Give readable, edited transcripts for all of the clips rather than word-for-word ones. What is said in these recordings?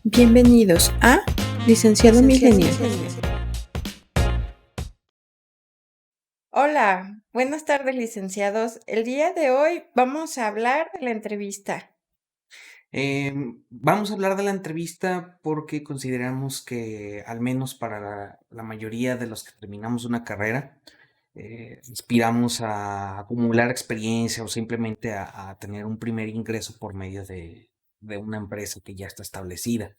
Bienvenidos a Licenciado Millennial. Hola, buenas tardes, licenciados. El día de hoy vamos a hablar de la entrevista. Vamos a hablar de la entrevista porque consideramos que, al menos para la mayoría de los que terminamos una carrera, aspiramos a acumular experiencia o simplemente a tener un primer ingreso por medio de una empresa que ya está establecida.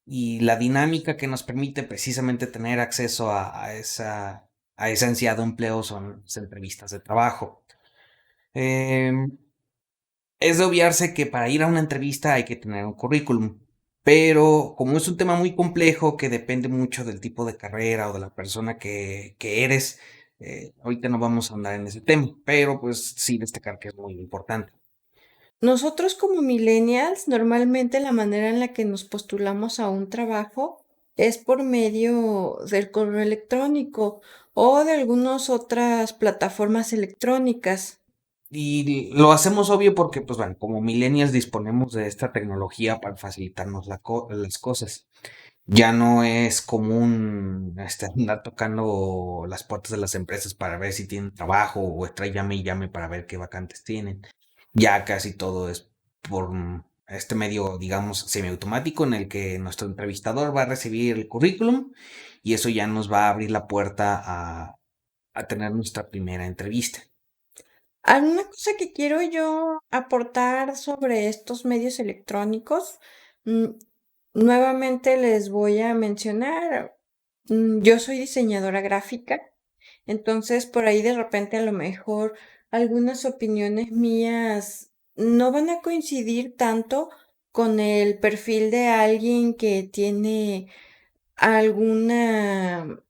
Y la dinámica que nos permite precisamente tener acceso a ese ansiado empleo son las entrevistas de trabajo. Em, es de obviarse que para ir a una entrevista hay que tener un currículum, pero como es un tema muy complejo que depende mucho del tipo de carrera o de la persona que eres, ahorita no vamos a andar en ese tema, pero pues sí destacar que es muy importante. Nosotros como millennials, normalmente la manera en la que nos postulamos a un trabajo es por medio del correo electrónico o de algunas otras plataformas electrónicas. Y lo hacemos obvio porque, pues bueno, como millennials disponemos de esta tecnología para facilitarnos las cosas. Ya no es común andar tocando las puertas de las empresas para ver si tienen trabajo o estar llame y llame para ver qué vacantes tienen. Ya casi todo es por este medio, digamos, semiautomático en el que nuestro entrevistador va a recibir el currículum y eso ya nos va a abrir la puerta a tener nuestra primera entrevista. Alguna cosa que quiero yo aportar sobre estos medios electrónicos, mm, nuevamente les voy a mencionar, yo soy diseñadora gráfica, entonces por ahí de repente a lo mejor algunas opiniones mías no van a coincidir tanto con el perfil de alguien que tiene alguna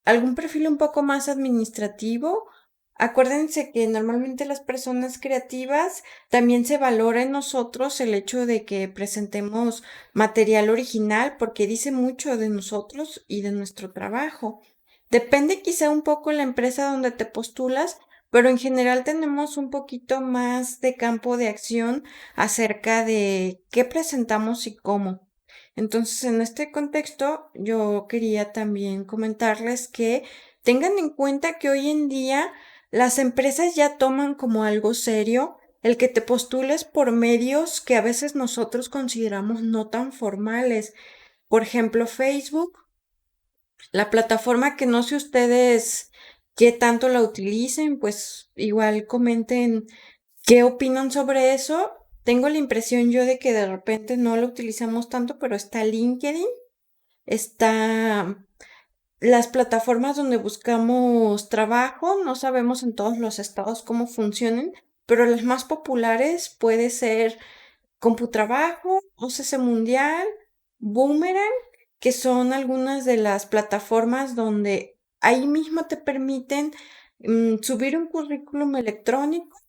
algún perfil un poco más administrativo. Acuérdense que normalmente las personas creativas también se valora en nosotros el hecho de que presentemos material original porque dice mucho de nosotros y de nuestro trabajo. Depende quizá un poco la empresa donde te postulas, pero en general tenemos un poquito más de campo de acción acerca de qué presentamos y cómo. Entonces, en este contexto, yo quería también comentarles que tengan en cuenta que hoy en día las empresas ya toman como algo serio el que te postules por medios que a veces nosotros consideramos no tan formales. Por ejemplo, Facebook, la plataforma que no sé ustedes qué tanto la utilicen, pues igual comenten qué opinan sobre eso. Tengo la impresión yo de que de repente no lo utilizamos tanto, pero está LinkedIn, está las plataformas donde buscamos trabajo, no sabemos en todos los estados cómo funcionan, pero las más populares puede ser Computrabajo, OCC Mundial, Boomerang, que son algunas de las plataformas donde ahí mismo te permiten subir un currículum electrónico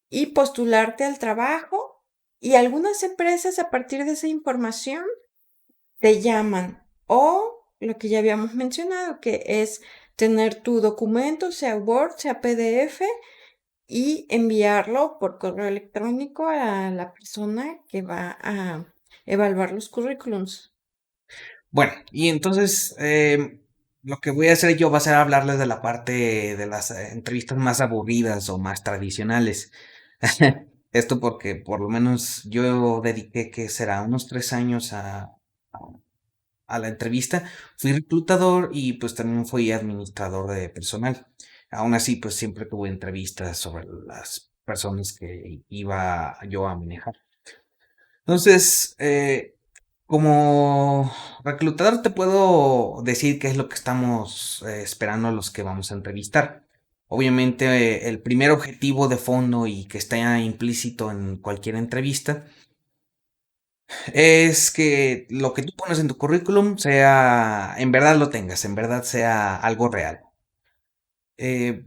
y postularte al trabajo. Y algunas empresas a partir de esa información te llaman. O lo que ya habíamos mencionado, que es tener tu documento, sea Word, sea PDF, y enviarlo por correo electrónico a la persona que va a evaluar los currículums. Bueno, y entonces lo que voy a hacer yo va a ser hablarles de la parte de las entrevistas más aburridas o más tradicionales. Esto porque por lo menos yo dediqué, que será, unos 3 años a la entrevista. Fui reclutador y pues también fui administrador de personal. Aún así, pues siempre tuve entrevistas sobre las personas que iba yo a manejar. Entonces, como reclutador te puedo decir qué es lo que estamos esperando los que vamos a entrevistar. Obviamente, el primer objetivo de fondo y que está implícito en cualquier entrevista es que lo que tú pones en tu currículum sea, en verdad lo tengas, en verdad sea algo real. Eh,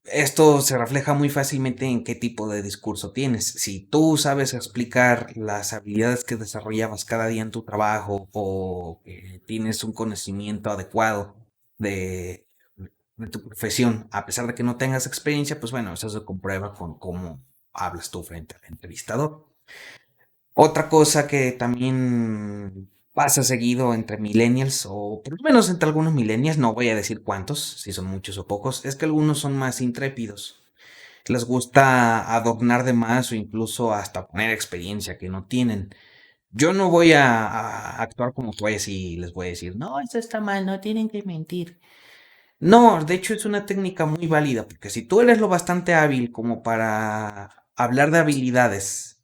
Esto se refleja muy fácilmente en qué tipo de discurso tienes. Si tú sabes explicar las habilidades que desarrollabas cada día en tu trabajo o que tienes un conocimiento adecuado de, de tu profesión, a pesar de que no tengas experiencia, pues bueno, eso se comprueba con cómo hablas tú frente al entrevistador. Otra cosa que también pasa seguido entre millennials, o por lo menos entre algunos millennials, no voy a decir cuántos, si son muchos o pocos, es que algunos son más intrépidos. Les gusta adornar de más o incluso hasta poner experiencia que no tienen. Yo no voy a actuar como juez y les voy a decir, no, esto está mal, no tienen que mentir. No, de hecho es una técnica muy válida, porque si tú eres lo bastante hábil como para hablar de habilidades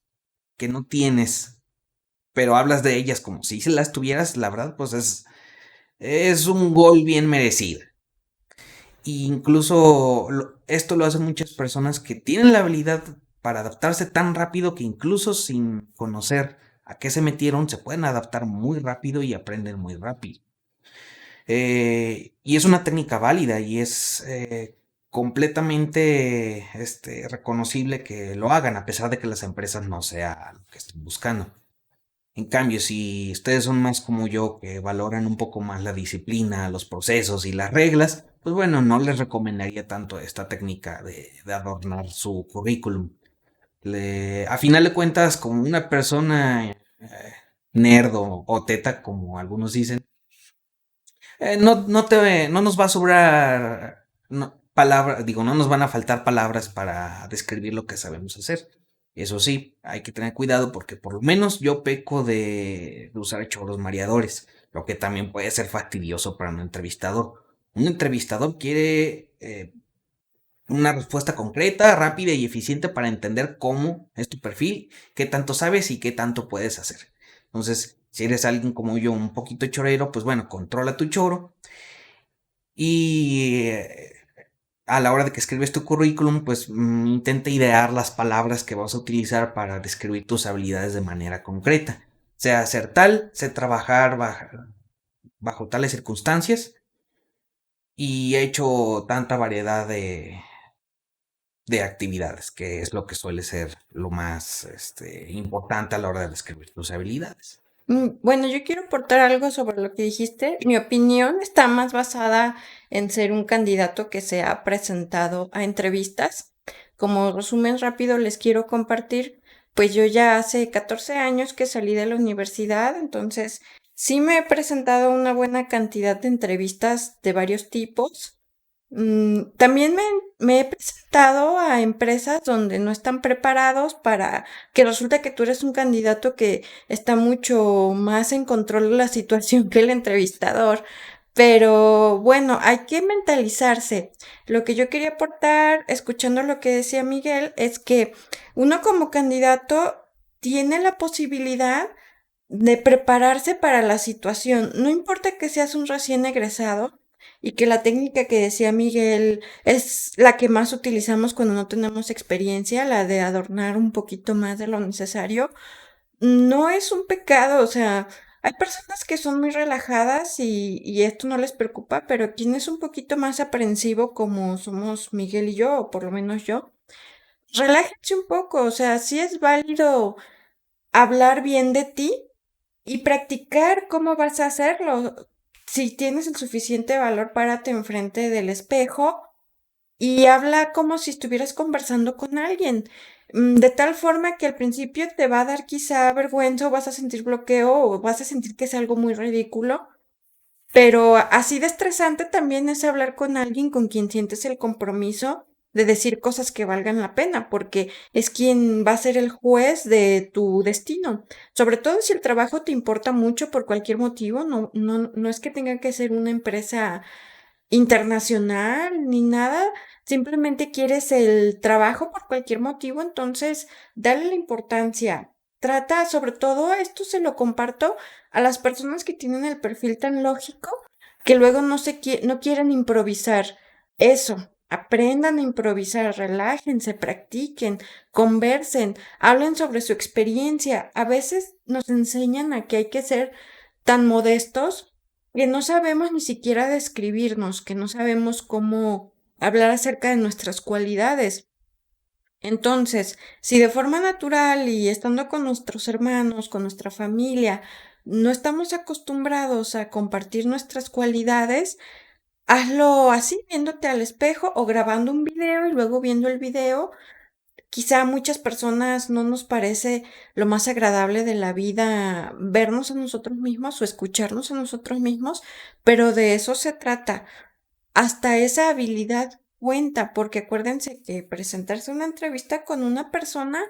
que no tienes, pero hablas de ellas como si se las tuvieras, la verdad, pues es un gol bien merecido. Y incluso esto lo hacen muchas personas que tienen la habilidad para adaptarse tan rápido que incluso sin conocer a qué se metieron, se pueden adaptar muy rápido y aprenden muy rápido. Y es una técnica válida y es completamente reconocible que lo hagan, a pesar de que las empresas no sea lo que estén buscando. En cambio, si ustedes son más como yo, que valoran un poco más la disciplina, los procesos y las reglas, pues bueno, no les recomendaría tanto esta técnica de adornar su currículum. A final de cuentas, como una persona nerd o teta, como algunos dicen, no nos va a sobrar palabras, digo, no nos van a faltar palabras para describir lo que sabemos hacer. Eso sí, hay que tener cuidado porque por lo menos yo peco de usar chorros mareadores, lo que también puede ser fastidioso para un entrevistador. Un entrevistador quiere una respuesta concreta, rápida y eficiente para entender cómo es tu perfil, qué tanto sabes y qué tanto puedes hacer. Entonces, si eres alguien como yo, un poquito chorero, pues bueno, controla tu choro y a la hora de que escribes tu currículum, pues intenta idear las palabras que vas a utilizar para describir tus habilidades de manera concreta. Sea ser tal, sé trabajar bajo tales circunstancias y he hecho tanta variedad de actividades, que es lo que suele ser lo más importante a la hora de describir tus habilidades. Bueno, yo quiero aportar algo sobre lo que dijiste. Mi opinión está más basada en ser un candidato que se ha presentado a entrevistas. Como resumen rápido, les quiero compartir, pues yo ya hace 14 años que salí de la universidad, entonces sí me he presentado a una buena cantidad de entrevistas de varios tipos. También me he presentado a empresas donde no están preparados para que resulta que tú eres un candidato que está mucho más en control de la situación que el entrevistador. Pero bueno, hay que mentalizarse. Lo que yo quería aportar, escuchando lo que decía Miguel, es que uno como candidato tiene la posibilidad de prepararse para la situación. No importa que seas un recién egresado y que la técnica que decía Miguel es la que más utilizamos cuando no tenemos experiencia, la de adornar un poquito más de lo necesario. No es un pecado, o sea, hay personas que son muy relajadas y esto no les preocupa, pero quien es un poquito más aprensivo, como somos Miguel y yo, o por lo menos yo, relájense un poco, o sea, sí es válido hablar bien de ti y practicar cómo vas a hacerlo. Si tienes el suficiente valor, párate enfrente del espejo y habla como si estuvieras conversando con alguien, de tal forma que al principio te va a dar quizá vergüenza o vas a sentir bloqueo o vas a sentir que es algo muy ridículo, pero así de estresante también es hablar con alguien con quien sientes el compromiso de decir cosas que valgan la pena, porque es quien va a ser el juez de tu destino. Sobre todo si el trabajo te importa mucho por cualquier motivo, no es que tenga que ser una empresa internacional ni nada, simplemente quieres el trabajo por cualquier motivo, entonces dale la importancia. Trata, sobre todo, esto se lo comparto a las personas que tienen el perfil tan lógico que luego no quieren improvisar. Eso, aprendan a improvisar, relájense, practiquen, conversen, hablen sobre su experiencia. A veces nos enseñan a que hay que ser tan modestos que no sabemos ni siquiera describirnos, que no sabemos cómo hablar acerca de nuestras cualidades. Entonces, si de forma natural y estando con nuestros hermanos, con nuestra familia, no estamos acostumbrados a compartir nuestras cualidades, hazlo así, viéndote al espejo o grabando un video y luego viendo el video quizá a muchas personas no nos parece lo más agradable de la vida vernos a nosotros mismos o escucharnos a nosotros mismos, pero de eso se trata. Hasta esa habilidad cuenta, porque acuérdense que presentarse una entrevista con una persona,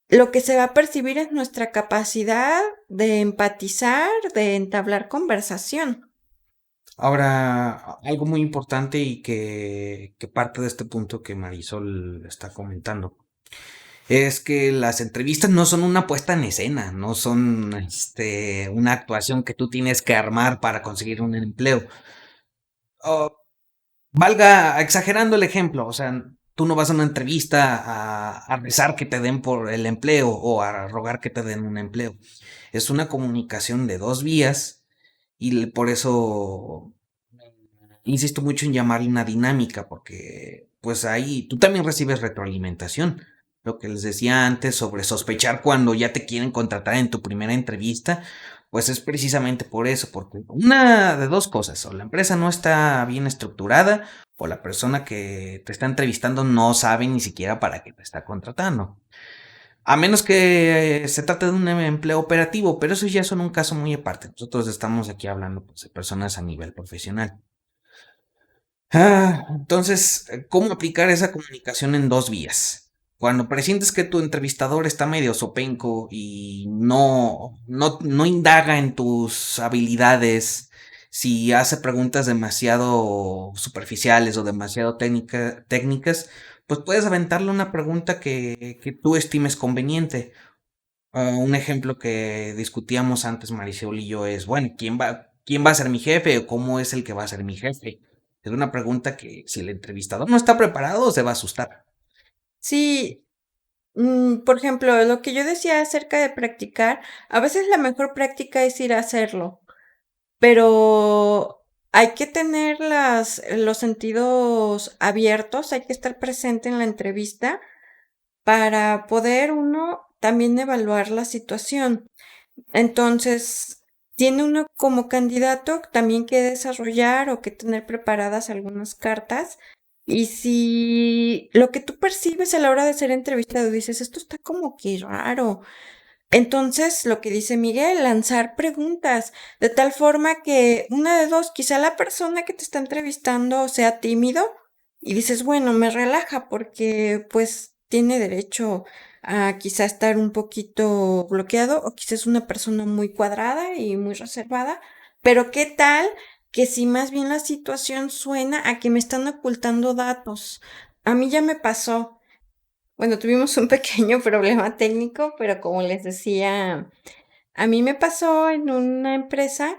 lo que se va a percibir es nuestra capacidad de empatizar, de entablar conversación. Ahora, algo muy importante y que parte de este punto que Marisol está comentando, es que las entrevistas no son una puesta en escena, no son una actuación que tú tienes que armar para conseguir un empleo. Oh, valga, exagerando el ejemplo, o sea, tú no vas a una entrevista a rezar que te den por el empleo o a rogar que te den un empleo. Es una comunicación de dos vías y por eso insisto mucho en llamarle una dinámica, porque pues ahí tú también recibes retroalimentación. Lo que les decía antes sobre sospechar cuando ya te quieren contratar en tu primera entrevista, pues es precisamente por eso, porque una de dos cosas, o la empresa no está bien estructurada, o la persona que te está entrevistando no sabe ni siquiera para qué te está contratando. A menos que se trate de un empleo operativo, pero eso ya son un caso muy aparte. Nosotros estamos aquí hablando pues, de personas a nivel profesional. Entonces, ¿cómo aplicar esa comunicación en dos vías? Cuando presientes que tu entrevistador está medio sopenco y no indaga en tus habilidades, si hace preguntas demasiado superficiales o demasiado técnicas, pues puedes aventarle una pregunta que tú estimes conveniente. Un ejemplo que discutíamos antes Marisol y yo es, bueno, quién va a ser mi jefe o cómo es el que va a ser mi jefe? Es una pregunta que si el entrevistador no está preparado se va a asustar. Sí, por ejemplo, lo que yo decía acerca de practicar, a veces la mejor práctica es ir a hacerlo, pero hay que tener los sentidos abiertos, hay que estar presente en la entrevista para poder uno también evaluar la situación. Entonces, tiene uno como candidato también que desarrollar o que tener preparadas algunas cartas. Y si lo que tú percibes a la hora de ser entrevistado dices, esto está como que raro, entonces, lo que dice Miguel, lanzar preguntas, de tal forma que una de dos, quizá la persona que te está entrevistando sea tímido y dices, bueno, me relaja porque pues tiene derecho a quizá estar un poquito bloqueado o quizás es una persona muy cuadrada y muy reservada, pero ¿qué tal que si más bien la situación suena a que me están ocultando datos? A mí ya me pasó. Bueno, tuvimos un pequeño problema técnico, pero como les decía, a mí me pasó en una empresa,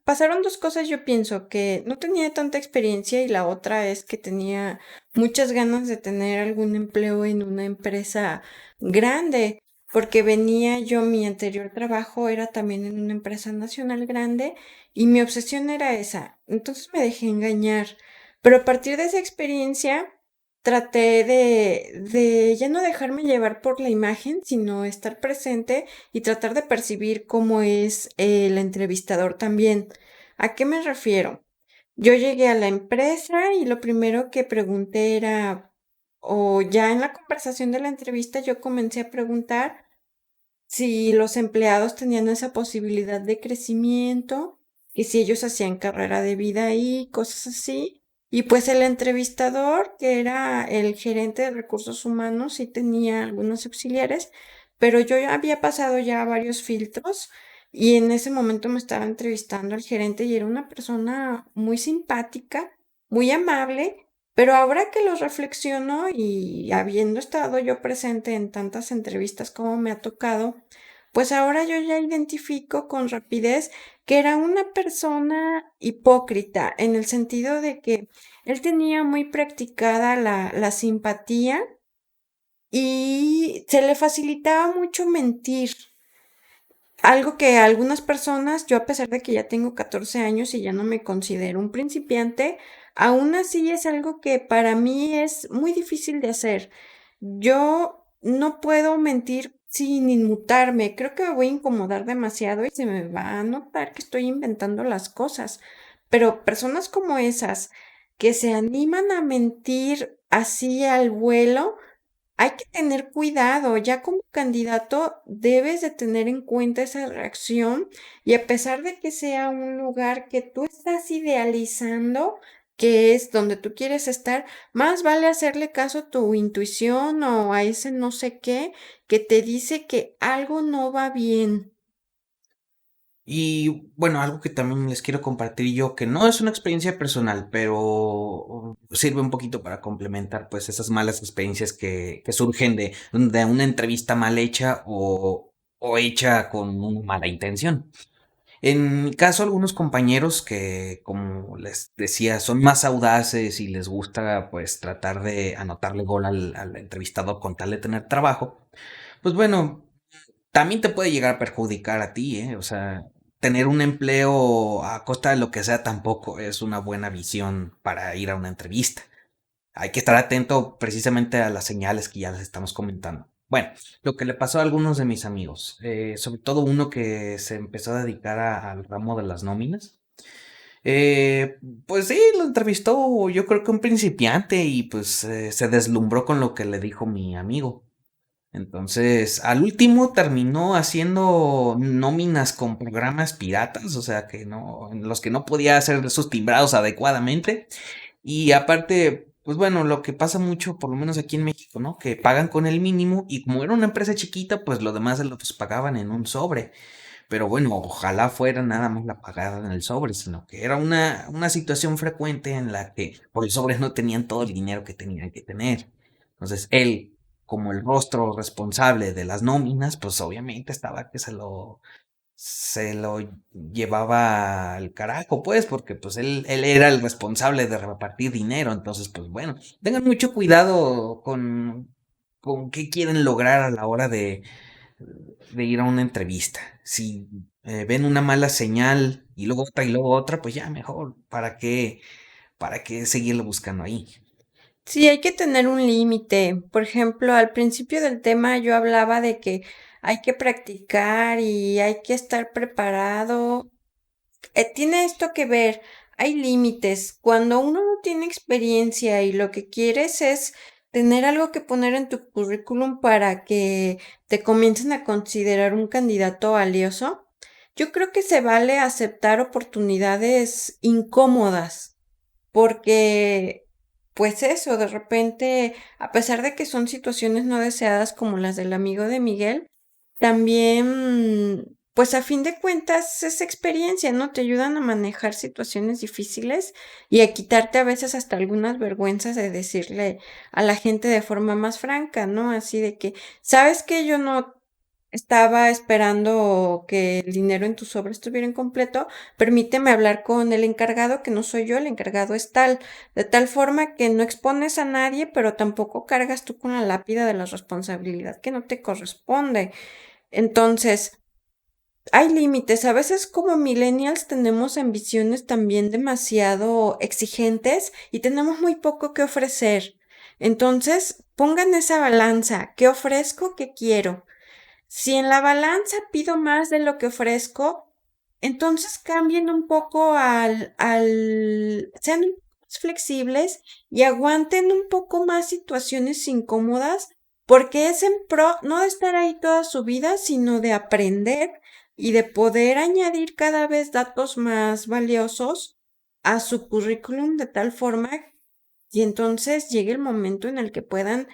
pasaron dos cosas, yo pienso, que no tenía tanta experiencia y la otra es que tenía muchas ganas de tener algún empleo en una empresa grande, porque mi anterior trabajo era también en una empresa nacional grande y mi obsesión era esa. Entonces me dejé engañar. Pero a partir de esa experiencia, traté de ya no dejarme llevar por la imagen, sino estar presente y tratar de percibir cómo es el entrevistador también. ¿A qué me refiero? Yo llegué a la empresa y lo primero que pregunté era, o ya en la conversación de la entrevista yo comencé a preguntar si los empleados tenían esa posibilidad de crecimiento, y si ellos hacían carrera de vida ahí, cosas así. Y pues el entrevistador, que era el gerente de recursos humanos, sí tenía algunos auxiliares, pero yo ya había pasado ya varios filtros y en ese momento me estaba entrevistando al gerente y era una persona muy simpática, muy amable, pero ahora que lo reflexiono y habiendo estado yo presente en tantas entrevistas como me ha tocado, pues ahora yo ya identifico con rapidez que era una persona hipócrita, en el sentido de que él tenía muy practicada la simpatía y se le facilitaba mucho mentir. Algo que a algunas personas, yo a pesar de que ya tengo 14 años y ya no me considero un principiante, aún así es algo que para mí es muy difícil de hacer. Yo no puedo mentir sin inmutarme. Creo que me voy a incomodar demasiado y se me va a notar que estoy inventando las cosas. Pero personas como esas que se animan a mentir así al vuelo, hay que tener cuidado, ya como candidato debes de tener en cuenta esa reacción y a pesar de que sea un lugar que tú estás idealizando, que es donde tú quieres estar, más vale hacerle caso a tu intuición o a ese no sé qué que te dice que algo no va bien. Y bueno, algo que también les quiero compartir yo, que no es una experiencia personal, pero sirve un poquito para complementar pues esas malas experiencias que surgen de una entrevista mal hecha o hecha con una mala intención. En mi caso, algunos compañeros que, como les decía, son más audaces y les gusta pues tratar de anotarle gol al entrevistado con tal de tener trabajo, pues bueno, también te puede llegar a perjudicar a ti, ¿eh? O sea, tener un empleo a costa de lo que sea tampoco es una buena visión para ir a una entrevista. Hay que estar atento precisamente a las señales que ya les estamos comentando. Bueno, lo que le pasó a algunos de mis amigos, sobre todo uno que se empezó a dedicar al ramo de las nóminas. eh, pues sí, lo entrevistó yo creo que un principiante y pues se deslumbró con lo que le dijo mi amigo. Entonces, al último terminó haciendo nóminas con programas piratas, o sea, que no, en los que no podía hacer sus timbrados adecuadamente. Y aparte, pues bueno, lo que pasa mucho, por lo menos aquí en México, ¿no? Que pagan con el mínimo y como era una empresa chiquita, pues lo demás se lo pues, pagaban en un sobre. Pero bueno, ojalá fuera nada más la pagada en el sobre, sino que era una situación frecuente en la que por el sobre no tenían todo el dinero que tenían que tener. Entonces, él, como el rostro responsable de las nóminas, pues obviamente estaba que se lo llevaba al carajo, pues, porque pues él era el responsable de repartir dinero. Entonces, pues bueno, tengan mucho cuidado con qué quieren lograr a la hora de ir a una entrevista. Si ven una mala señal y luego otra, pues ya mejor, para qué seguirlo buscando ahí? Sí, hay que tener un límite. Por ejemplo, al principio del tema yo hablaba de que hay que practicar y hay que estar preparado. Tiene esto que ver, hay límites. Cuando uno no tiene experiencia y lo que quieres es tener algo que poner en tu currículum para que te comiencen a considerar un candidato valioso, yo creo que se vale aceptar oportunidades incómodas porque, pues eso, de repente, a pesar de que son situaciones no deseadas como las del amigo de Miguel, también, pues a fin de cuentas es experiencia, ¿no? Te ayudan a manejar situaciones difíciles y a quitarte a veces hasta algunas vergüenzas de decirle a la gente de forma más franca, ¿no? Así de que, ¿sabes qué? Yo no estaba esperando que el dinero en tu sobre estuviera incompleto. Permíteme hablar con el encargado, que no soy yo, el encargado es tal, de tal forma que no expones a nadie, pero tampoco cargas tú con la lápida de la responsabilidad que no te corresponde. Entonces, hay límites. A veces como millennials tenemos ambiciones también demasiado exigentes y tenemos muy poco que ofrecer. Entonces, pongan esa balanza. ¿Qué ofrezco? ¿Qué quiero? Si en la balanza pido más de lo que ofrezco, entonces cambien un poco sean un poco más flexibles y aguanten un poco más situaciones incómodas, porque es en pro no de estar ahí toda su vida, sino de aprender y de poder añadir cada vez datos más valiosos a su currículum de tal forma y entonces llegue el momento en el que puedan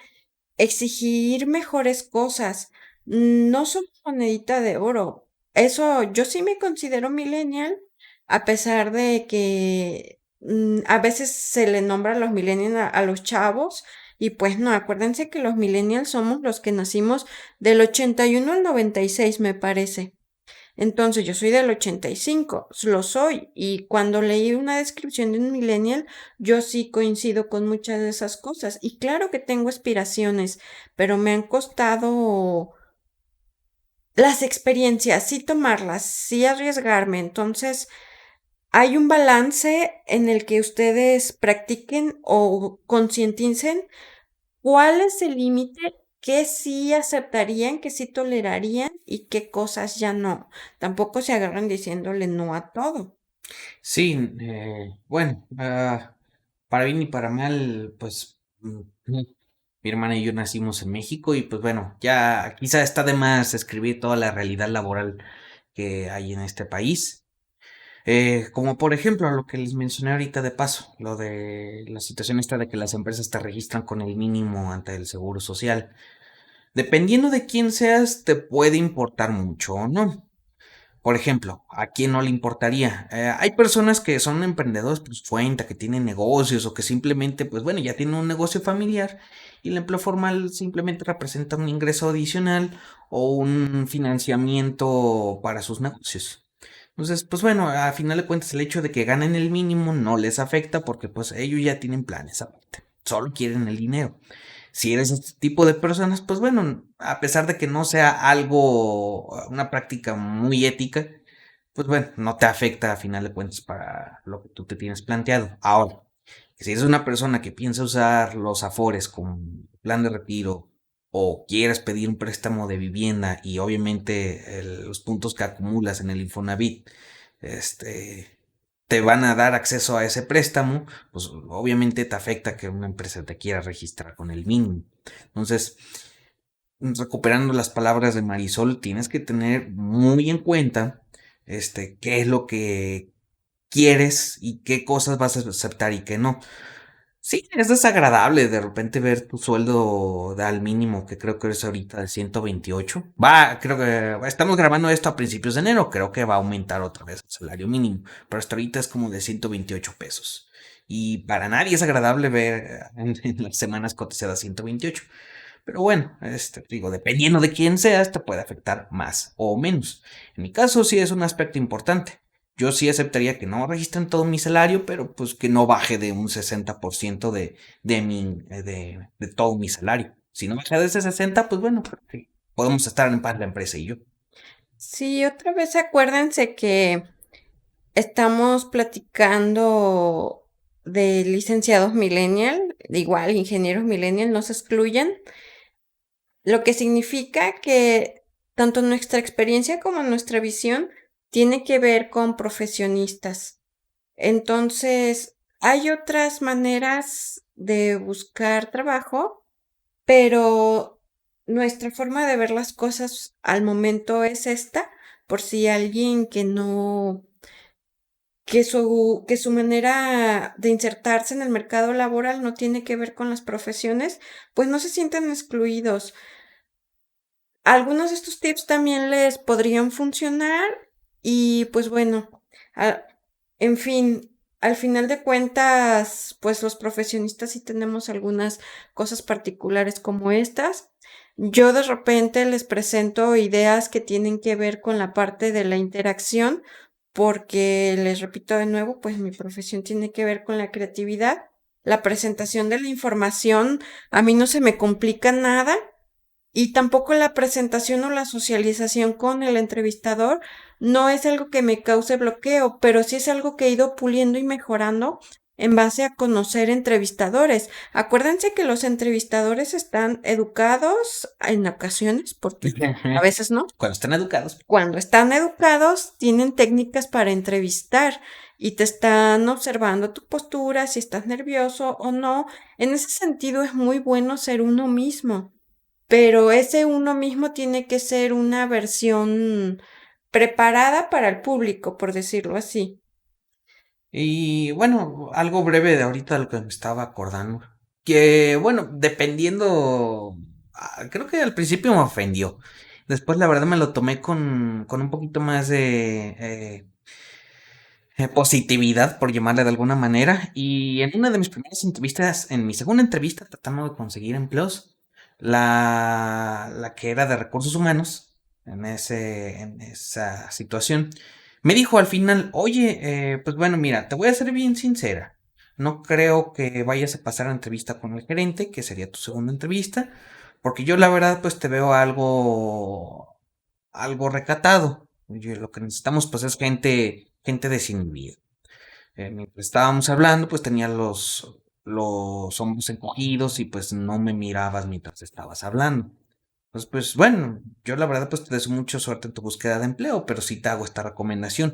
exigir mejores cosas. No somos monedita de oro. Eso, yo sí me considero millennial, a pesar de que a veces se le nombra a los millennials a los chavos, y pues no, acuérdense que los millennials somos los que nacimos del 81 al 96 me parece. Entonces, yo soy del 85, lo soy, y cuando leí una descripción de un millennial, yo sí coincido con muchas de esas cosas. Y claro que tengo aspiraciones, pero me han costado las experiencias, sí tomarlas, sí arriesgarme. Entonces, hay un balance en el que ustedes practiquen o concienticen cuál es el límite que sí aceptarían, que sí tolerarían y qué cosas ya no. Tampoco se agarran diciéndole no a todo. Sí, bueno, Para bien y para mal, pues mi hermana y yo nacimos en México y pues bueno, ya quizá está de más escribir toda la realidad laboral que hay en este país. Como por ejemplo lo que les mencioné ahorita de paso, lo de la situación esta de que las empresas te registran con el mínimo ante el seguro social. Dependiendo de quién seas, te puede importar mucho o no. Por ejemplo, ¿a quién no le importaría? Hay personas que son emprendedores por su cuenta, que tienen negocios o que simplemente, pues bueno, ya tienen un negocio familiar y el empleo formal simplemente representa un ingreso adicional o un financiamiento para sus negocios. Entonces, pues bueno, a final de cuentas el hecho de que ganen el mínimo no les afecta porque pues ellos ya tienen planes aparte, solo quieren el dinero. Si eres este tipo de personas, pues bueno, a pesar de que no sea algo, una práctica muy ética, pues bueno, no te afecta a final de cuentas para lo que tú te tienes planteado. Ahora, si eres una persona que piensa usar los Afores como plan de retiro o quieres pedir un préstamo de vivienda y obviamente los puntos que acumulas en el Infonavit, este, te van a dar acceso a ese préstamo, pues obviamente te afecta que una empresa te quiera registrar con el mínimo. Entonces, recuperando las palabras de Marisol, tienes que tener muy en cuenta qué es lo que quieres y qué cosas vas a aceptar y qué no. Sí, es desagradable de repente ver tu sueldo al mínimo, que creo que es ahorita de 128. Creo que estamos grabando esto a principios de enero, creo que va a aumentar otra vez el salario mínimo, pero hasta ahorita es como de 128 pesos. Y para nadie es agradable ver en las semanas cotizadas 128. Pero bueno, digo, dependiendo de quién seas, te puede afectar más o menos. En mi caso, sí es un aspecto importante. Yo sí aceptaría que no registren todo mi salario, pero pues que no baje de un 60% de todo mi salario. Si no baja de ese 60, pues bueno, pues, sí, podemos estar en paz la empresa y yo. Sí, otra vez acuérdense que estamos platicando de licenciados millennial, igual ingenieros millennial, no se excluyen, lo que significa que tanto nuestra experiencia como nuestra visión tiene que ver con profesionistas. Entonces, hay otras maneras de buscar trabajo, pero nuestra forma de ver las cosas al momento es esta, por si alguien que su manera de insertarse en el mercado laboral no tiene que ver con las profesiones, pues no se sienten excluidos. Algunos de estos tips también les podrían funcionar y pues bueno, a- en fin, al final de cuentas, pues los profesionistas sí tenemos algunas cosas particulares como estas. Yo de repente les presento ideas que tienen que ver con la parte de la interacción, porque les repito de nuevo, pues mi profesión tiene que ver con la creatividad. La presentación de la información a mí no se me complica nada y tampoco la presentación o la socialización con el entrevistador no es algo que me cause bloqueo, pero sí es algo que he ido puliendo y mejorando en base a conocer entrevistadores. Acuérdense que los entrevistadores están educados en ocasiones, porque a veces no. Cuando estén educados. Cuando están educados, tienen técnicas para entrevistar y te están observando tu postura, si estás nervioso o no. En ese sentido es muy bueno ser uno mismo. Pero ese uno mismo tiene que ser una versión preparada para el público, por decirlo así. Y bueno, algo breve de ahorita de lo que me estaba acordando. Que bueno, dependiendo, creo que al principio me ofendió. Después la verdad me lo tomé con un poquito más de positividad, por llamarle de alguna manera. Y en una de mis primeras entrevistas, en mi segunda entrevista tratando de conseguir empleos, la que era de recursos humanos, en esa situación, me dijo al final, oye, pues bueno, mira, te voy a ser bien sincera. No creo que vayas a pasar a entrevista con el gerente, que sería tu segunda entrevista, porque yo la verdad pues te veo algo recatado. Lo que necesitamos pues es gente desinhibida. Mientras estábamos hablando, pues tenía los hombros encogidos y pues no me mirabas mientras estabas hablando. Pues bueno, yo la verdad pues te deseo mucha suerte en tu búsqueda de empleo, pero sí te hago esta recomendación.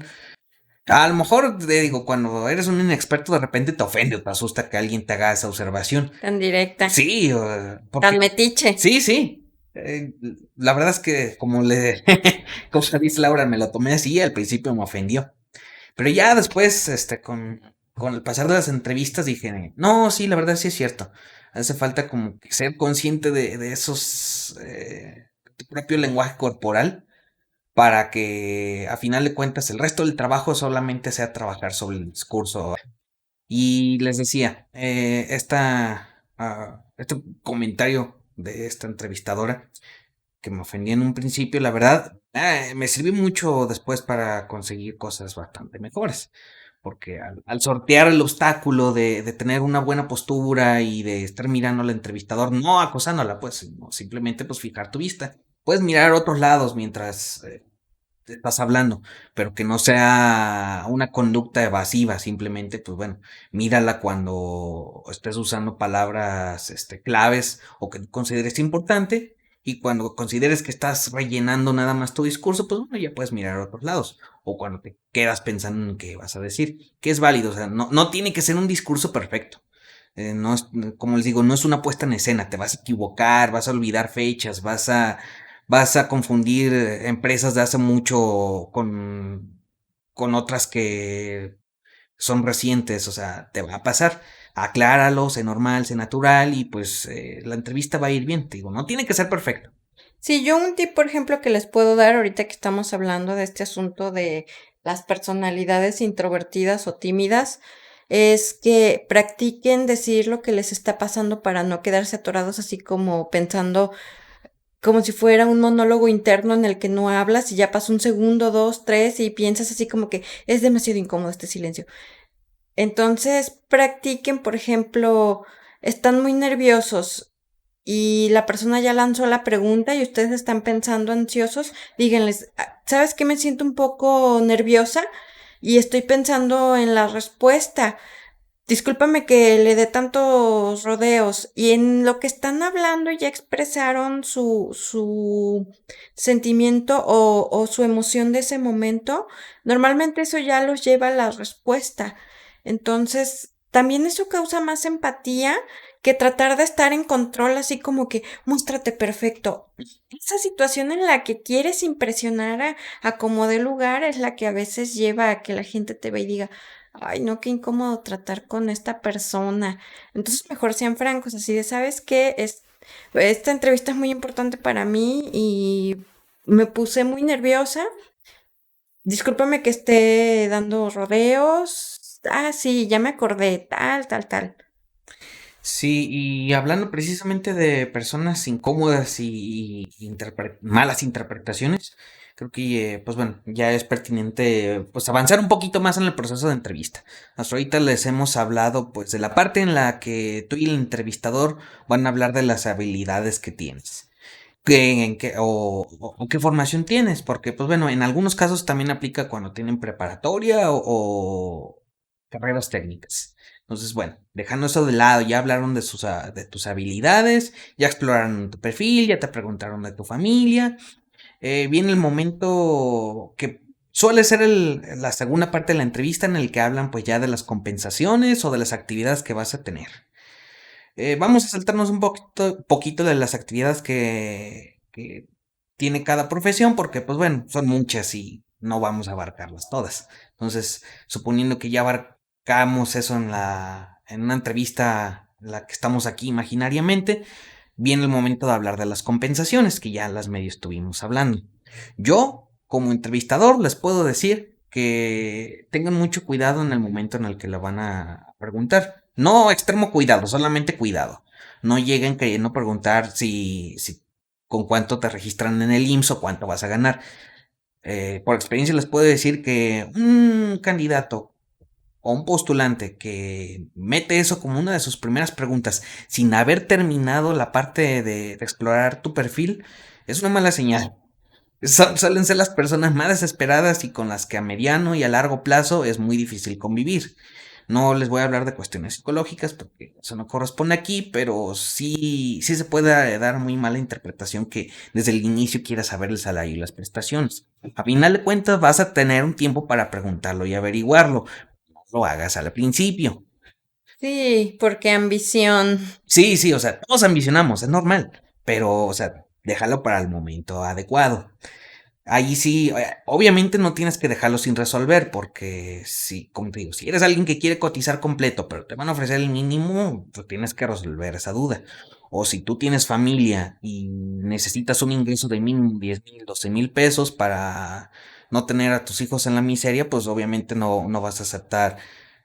A lo mejor, te digo, cuando eres un inexperto, de repente te ofende o te asusta que alguien te haga esa observación. Tan directa, Sí, tan porque metiche. sí, sí. La verdad es que, como dice Laura, me lo tomé así, al principio me ofendió. Pero ya después, con el pasar de las entrevistas, dije, no, sí, la verdad sí es cierto. Hace falta como que ser consciente de esos, tu propio lenguaje corporal, para que a final de cuentas el resto del trabajo solamente sea trabajar sobre el discurso. Y les decía, este comentario de esta entrevistadora que me ofendía en un principio, la verdad, me sirvió mucho después para conseguir cosas bastante mejores. Porque al sortear el obstáculo de tener una buena postura y de estar mirando al entrevistador, no acosándola, pues, sino simplemente pues fijar tu vista. Puedes mirar a otros lados mientras te estás hablando, pero que no sea una conducta evasiva, simplemente, pues bueno, mírala cuando estés usando palabras claves o que consideres importante, y cuando consideres que estás rellenando nada más tu discurso, pues bueno, ya puedes mirar a otros lados. O cuando te quedas pensando en qué vas a decir, que es válido, o sea, no tiene que ser un discurso perfecto. No es, como les digo, no es una puesta en escena, te vas a equivocar, vas a olvidar fechas, vas a confundir empresas de hace mucho con otras que son recientes, o sea, te va a pasar. Acláralo, sé normal, sé natural, y pues la entrevista va a ir bien, te digo, no tiene que ser perfecto. Sí, yo un tip, por ejemplo, que les puedo dar ahorita que estamos hablando de este asunto de las personalidades introvertidas o tímidas, es que practiquen decir lo que les está pasando para no quedarse atorados así como pensando como si fuera un monólogo interno en el que no hablas y ya pasó un segundo, dos, tres y piensas así como que es demasiado incómodo este silencio. Entonces, practiquen, por ejemplo, están muy nerviosos y la persona ya lanzó la pregunta y ustedes están pensando ansiosos, díganles, ¿sabes qué? Me siento un poco nerviosa y estoy pensando en la respuesta. Discúlpame que le dé tantos rodeos y en lo que están hablando ya expresaron su sentimiento o su emoción de ese momento. Normalmente eso ya los lleva a la respuesta. Entonces, también eso causa más empatía que tratar de estar en control así como que muéstrate perfecto. Esa situación en la que quieres impresionar a como de lugar es la que a veces lleva a que la gente te vea y diga, ay, no, qué incómodo tratar con esta persona. Entonces, mejor sean francos, así de, ¿sabes qué? Esta entrevista es muy importante para mí y me puse muy nerviosa. Discúlpame que esté dando rodeos. Ah, sí, ya me acordé, tal, tal, tal. Sí, y hablando precisamente de personas incómodas y malas interpretaciones, creo que, pues bueno, ya es pertinente, pues avanzar un poquito más en el proceso de entrevista. Hasta ahorita les hemos hablado, pues, de la parte en la que tú y el entrevistador van a hablar de las habilidades que tienes. O qué formación tienes, porque, pues bueno, en algunos casos también aplica cuando tienen preparatoria o carreras técnicas. Entonces, bueno, dejando eso de lado, ya hablaron de tus habilidades, ya exploraron tu perfil, ya te preguntaron de tu familia. Viene el momento que suele ser la segunda parte de la entrevista, en el que hablan pues ya de las compensaciones o de las actividades que vas a tener. Vamos a saltarnos un poquito de las actividades que tiene cada profesión, porque pues bueno, son muchas y no vamos a abarcarlas todas. Entonces, suponiendo que ya abarcamos eso en una entrevista en la que estamos aquí imaginariamente, viene el momento de hablar de las compensaciones, que ya las medio estuvimos hablando. Yo, como entrevistador, les puedo decir que tengan mucho cuidado en el momento en el que la van a preguntar. No extremo cuidado, solamente cuidado. No lleguen queriendo preguntar si con cuánto te registran en el IMSS o cuánto vas a ganar. Por experiencia les puedo decir que un candidato o un postulante que mete eso como una de sus primeras preguntas sin haber terminado la parte de explorar tu perfil, es una mala señal. Suelen ser las personas más desesperadas y con las que a mediano y a largo plazo es muy difícil convivir. No les voy a hablar de cuestiones psicológicas porque eso no corresponde aquí, pero sí se puede dar muy mala interpretación que desde el inicio quieras saber el salario y las prestaciones. A final de cuentas vas a tener un tiempo para preguntarlo y averiguarlo. No lo hagas al principio. Sí, porque ambición. Sí, o sea, todos ambicionamos, es normal, pero, o sea, déjalo para el momento adecuado. Ahí sí, obviamente no tienes que dejarlo sin resolver, porque si, como te digo, si eres alguien que quiere cotizar completo, pero te van a ofrecer el mínimo, pues tienes que resolver esa duda. O si tú tienes familia y necesitas un ingreso de mínimo 10,000, 12,000 pesos para no tener a tus hijos en la miseria, pues obviamente no vas a aceptar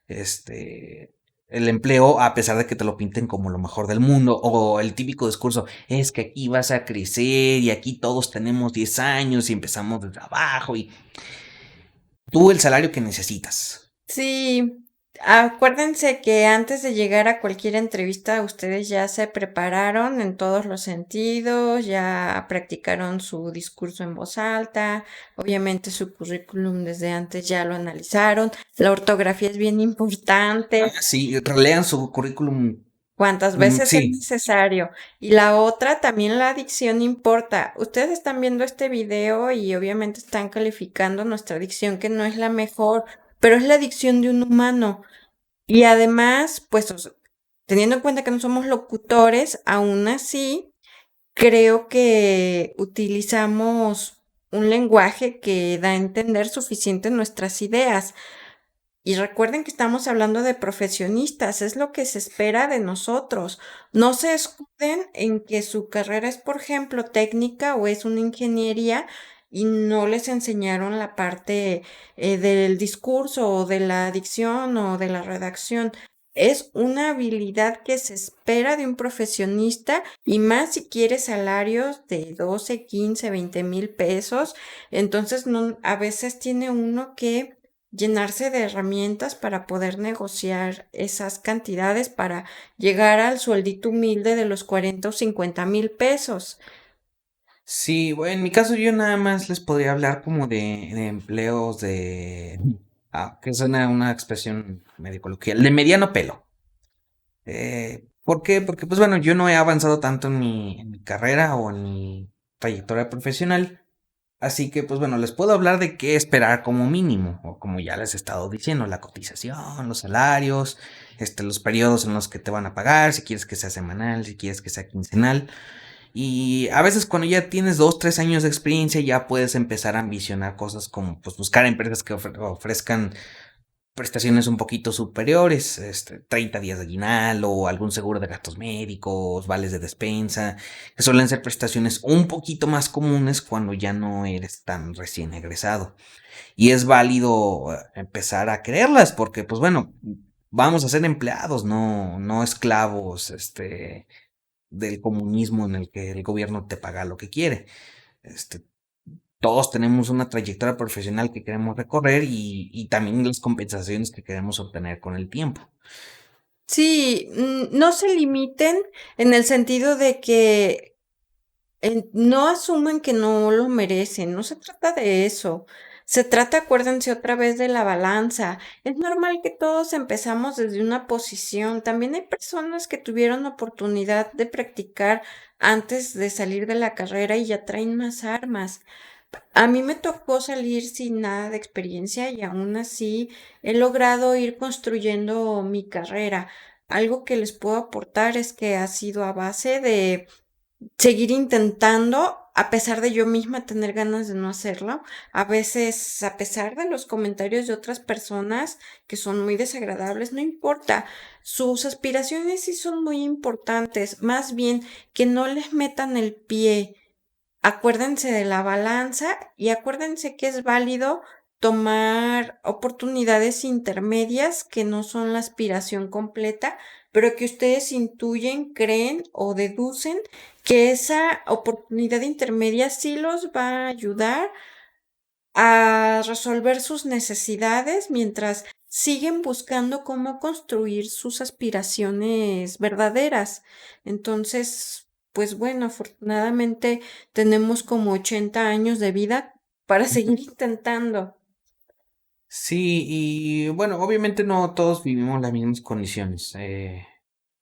este el empleo a pesar de que te lo pinten como lo mejor del mundo. O el típico discurso, es que aquí vas a crecer y aquí todos tenemos 10 años y empezamos de trabajo y tú el salario que necesitas. Sí, acuérdense que antes de llegar a cualquier entrevista, ustedes ya se prepararon en todos los sentidos, ya practicaron su discurso en voz alta, obviamente su currículum desde antes ya lo analizaron, la ortografía es bien importante, Sí, relean su currículum. cuantas veces es Sí, necesario. Y la otra, también la dicción importa. Ustedes están viendo este video y obviamente están calificando nuestra dicción, que no es la mejor, pero es la dicción de un humano. Y además, pues, teniendo en cuenta que no somos locutores, aún así, creo que utilizamos un lenguaje que da a entender suficiente nuestras ideas. Y recuerden que estamos hablando de profesionistas, es lo que se espera de nosotros. No se escuden en que su carrera es, por ejemplo, técnica o es una ingeniería y no les enseñaron la parte del discurso o de la dicción o de la redacción. Es una habilidad que se espera de un profesionista y más si quiere salarios de 12, 15, 20,000 pesos. Entonces, no, a veces tiene uno que llenarse de herramientas para poder negociar esas cantidades para llegar al sueldito humilde de los 40 o 50,000 pesos. sí, bueno, en mi caso yo nada más les podría hablar como de empleos que suena una expresión medio coloquial, de mediano pelo. ¿Por qué? Porque, pues bueno, yo no he avanzado tanto en mi carrera o en mi trayectoria profesional. Así que, pues bueno, les puedo hablar de qué esperar como mínimo, o como ya les he estado diciendo, la cotización, los salarios, los periodos en los que te van a pagar, si quieres que sea semanal, si quieres que sea quincenal. Y a veces cuando ya tienes 2, 3 años de experiencia, ya puedes empezar a ambicionar cosas como, pues, buscar empresas que ofrezcan prestaciones un poquito superiores, 30 días de aguinaldo o algún seguro de gastos médicos, vales de despensa, que suelen ser prestaciones un poquito más comunes cuando ya no eres tan recién egresado. Y es válido empezar a creerlas porque, pues bueno, vamos a ser empleados, no esclavos, del comunismo en el que el gobierno te paga lo que quiere. Este, todos tenemos una trayectoria profesional que queremos recorrer y también las compensaciones que queremos obtener con el tiempo. Sí, no se limiten en el sentido de que no asuman que no lo merecen, no se trata de eso. Se trata, acuérdense otra vez de la balanza. Es normal que todos empezamos desde una posición. También hay personas que tuvieron oportunidad de practicar antes de salir de la carrera y ya traen más armas. A mí me tocó salir sin nada de experiencia y aún así he logrado ir construyendo mi carrera. Algo que les puedo aportar es que ha sido a base de seguir intentando, a pesar de yo misma tener ganas de no hacerlo. A veces, a pesar de los comentarios de otras personas que son muy desagradables, no importa. Sus aspiraciones sí son muy importantes. Más bien que no les metan el pie. Acuérdense de la balanza y acuérdense que es válido tomar oportunidades intermedias que no son la aspiración completa, pero que ustedes intuyen, creen o deducen que esa oportunidad intermedia sí los va a ayudar a resolver sus necesidades mientras siguen buscando cómo construir sus aspiraciones verdaderas. Entonces, pues bueno, afortunadamente tenemos como 80 años de vida para seguir intentando. Sí, y bueno, obviamente no todos vivimos las mismas condiciones. He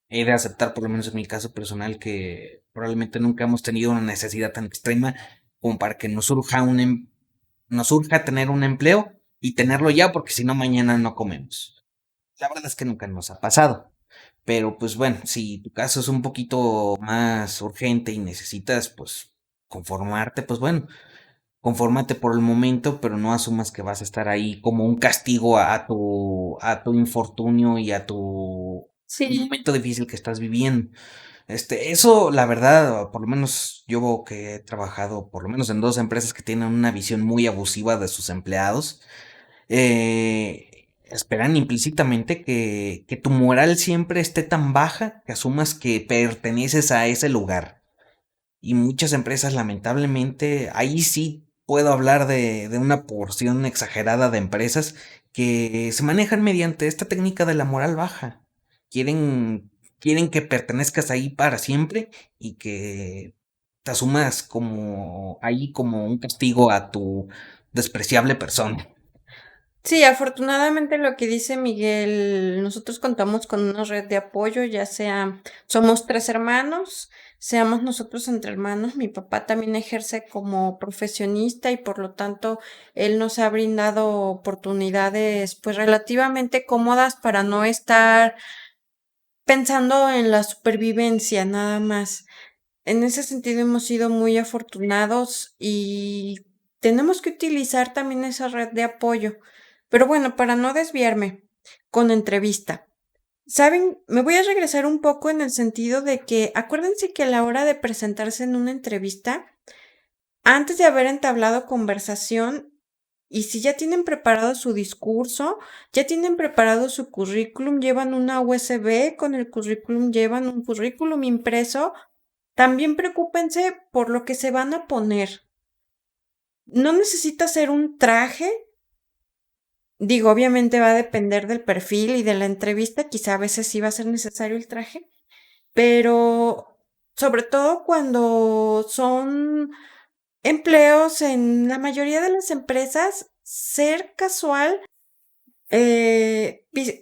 de aceptar, por lo menos en mi caso personal, que probablemente nunca hemos tenido una necesidad tan extrema como para que nos surja tener un empleo y tenerlo ya, porque si no, mañana no comemos. La verdad es que nunca nos ha pasado. Pero pues bueno, si tu caso es un poquito más urgente y necesitas pues conformarte, pues bueno, confórmate por el momento, pero no asumas que vas a estar ahí como un castigo a tu infortunio y a tu Sí. momento difícil que estás viviendo. Eso, la verdad, por lo menos yo que he trabajado por lo menos en dos empresas que tienen una visión muy abusiva de sus empleados, esperan implícitamente que tu moral siempre esté tan baja que asumas que perteneces a ese lugar. Y muchas empresas, lamentablemente, ahí sí puedo hablar de una porción exagerada de empresas que se manejan mediante esta técnica de la moral baja. Quieren, quieren que pertenezcas ahí para siempre y que te asumas como ahí como un castigo a tu despreciable persona. Sí, afortunadamente lo que dice Miguel, nosotros contamos con una red de apoyo, ya sea somos tres hermanos, seamos nosotros entre hermanos, mi papá también ejerce como profesionista y por lo tanto él nos ha brindado oportunidades pues relativamente cómodas para no estar pensando en la supervivencia nada más. En ese sentido hemos sido muy afortunados y tenemos que utilizar también esa red de apoyo. Pero bueno, para no desviarme con entrevista. Saben, me voy a regresar un poco en el sentido de que acuérdense que a la hora de presentarse en una entrevista, antes de haber entablado conversación, y si ya tienen preparado su discurso, ya tienen preparado su currículum, llevan una USB con el currículum, llevan un currículum impreso, también preocúpense por lo que se van a poner. No necesita ser un traje. Digo, obviamente va a depender del perfil y de la entrevista. Quizá a veces sí va a ser necesario el traje. Pero sobre todo cuando son empleos en la mayoría de las empresas, ser casual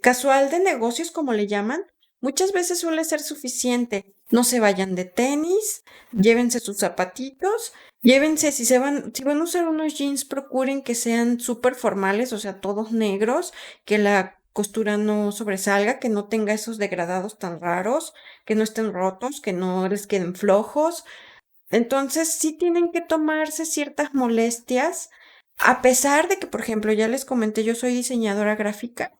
casual de negocios, como le llaman, muchas veces suele ser suficiente. No se vayan de tenis, llévense sus zapatitos, llévense, si van a usar unos jeans, procuren que sean súper formales, o sea, todos negros, que la costura no sobresalga, que no tenga esos degradados tan raros, que no estén rotos, que no les queden flojos. Entonces, sí tienen que tomarse ciertas molestias, a pesar de que, por ejemplo, ya les comenté, yo soy diseñadora gráfica